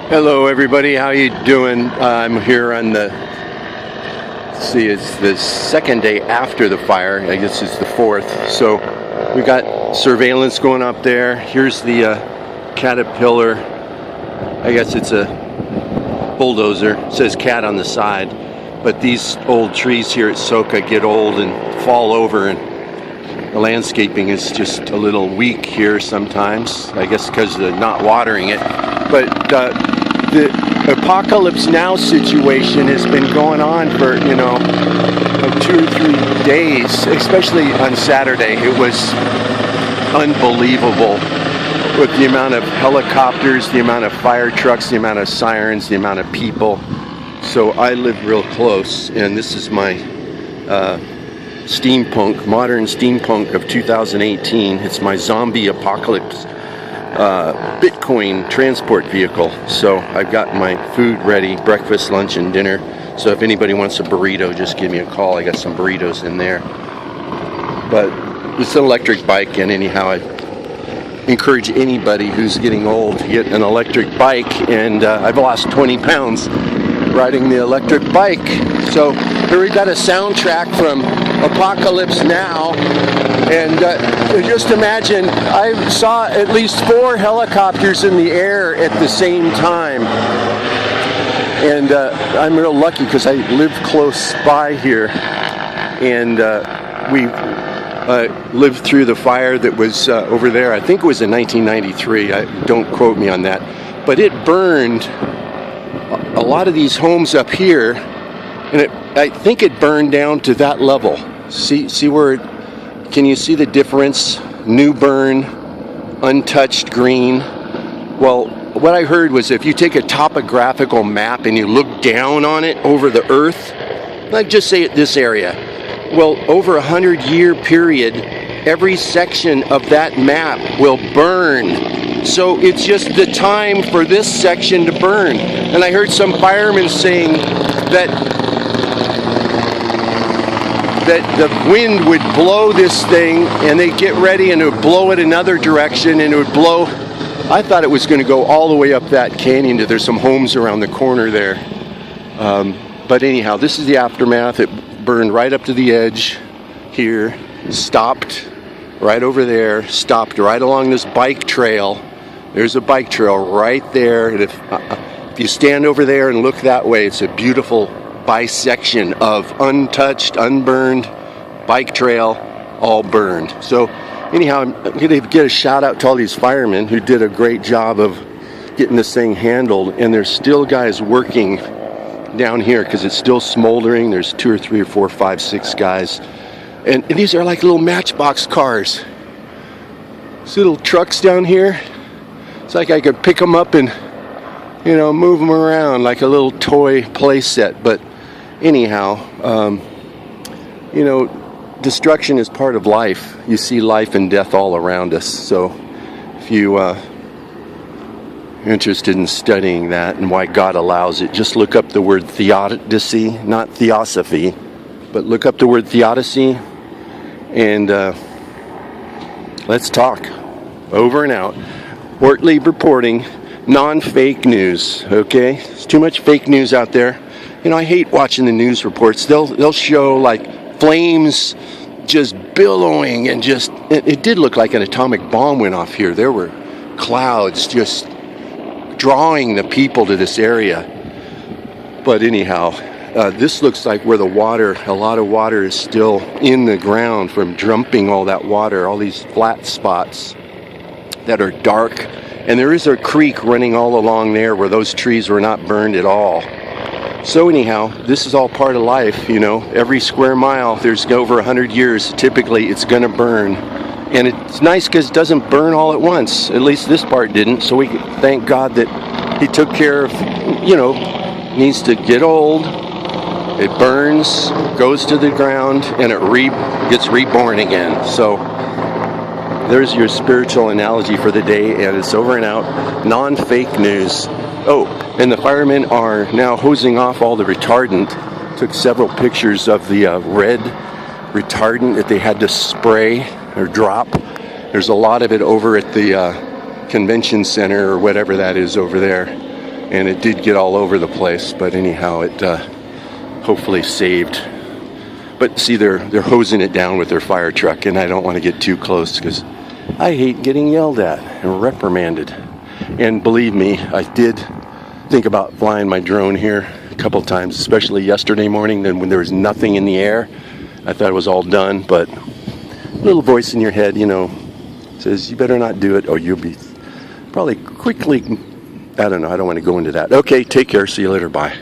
Hello everybody, how you doing? I'm here on the, it's the second day after the fire. I guess it's the fourth. So we got surveillance going up there. Here's the Caterpillar. I guess it's a bulldozer. It says cat on the side. But these old trees here at SOKA get old and fall over, and the landscaping is just a little weak here sometimes. I guess because of not watering it. But the Apocalypse Now situation has been going on for, 2 or 3 days, especially on Saturday. It was unbelievable with the amount of helicopters, the amount of fire trucks, the amount of sirens, the amount of people. So I live real close, and this is my modern steampunk of 2018. It's my zombie apocalypse Bitcoin transport vehicle. So I've got my food ready, breakfast, lunch, and dinner. So if anybody wants a burrito, just give me a call. I got some burritos in there. But it's an electric bike, and anyhow, I encourage anybody who's getting old to get an electric bike. And I've lost 20 pounds riding the electric bike. So here we got a soundtrack from Apocalypse Now, and just imagine, I saw at least 4 helicopters in the air at the same time, and I'm real lucky because I live close by here, and we lived through the fire that was over there. I think it was in 1993. Don't quote me on that, but it burned a lot of these homes up here, and I think it burned down to that level. See where can you see the difference? New burn, untouched green. Well, what I heard was if you take a topographical map and you look down on it over the earth, like just say this area, well, over 100-year period, every section of that map will burn. So it's just the time for this section to burn. And I heard some firemen saying that the wind would blow this thing, and they'd get ready and it would blow it another direction, and it would blow. I thought it was going to go all the way up that canyon. There's some homes around the corner there. But anyhow, this is the aftermath. It burned right up to the edge here, stopped right over there, stopped right along this bike trail. There's a bike trail right there. And if you stand over there and look that way, it's a beautiful bisection of untouched, unburned bike trail, all burned. So anyhow, I'm going to get a shout out to all these firemen who did a great job of getting this thing handled, and there's still guys working down here because it's still smoldering. There's 2 or 3 or 4, 5, 6 guys, and these are like little matchbox cars. These little trucks down here, it's like I could pick them up and move them around like a little toy play set. But anyhow, destruction is part of life. You see life and death all around us. So if you are interested in studying that and why God allows it, just look up the word theodicy, not theosophy, but look up the word theodicy, and let's talk. Over and out. Wortley reporting. Non-fake news, okay? There's too much fake news out there. I hate watching the news reports. They'll show like flames just billowing, and it did look like an atomic bomb went off here. There were clouds just drawing the people to this area. But anyhow, this looks like where a lot of water is still in the ground from dumping all that water, all these flat spots that are dark. And there is a creek running all along there where those trees were not burned at all. So anyhow, this is all part of life, Every square mile, there's over 100 years, typically it's going to burn. And it's nice because it doesn't burn all at once. At least this part didn't. So we thank God that He took care of, needs to get old. It burns, goes to the ground, and it gets reborn again. So there's your spiritual analogy for the day, and it's over and out. Non-fake news. Oh, and the firemen are now hosing off all the retardant. Took several pictures of the red retardant that they had to spray or drop. There's a lot of it over at the convention center or whatever that is over there. and it did get all over the place, but anyhow, it hopefully saved. But see, they're hosing it down with their fire truck, and I don't want to get too close because I hate getting yelled at and reprimanded. And believe me, I did think about flying my drone here a couple times, especially yesterday morning. Then when there was nothing in the air, I thought it was all done. But a little voice in your head, says you better not do it, or you'll be probably quickly. I don't know. I don't want to go into that. Okay, take care. See you later. Bye.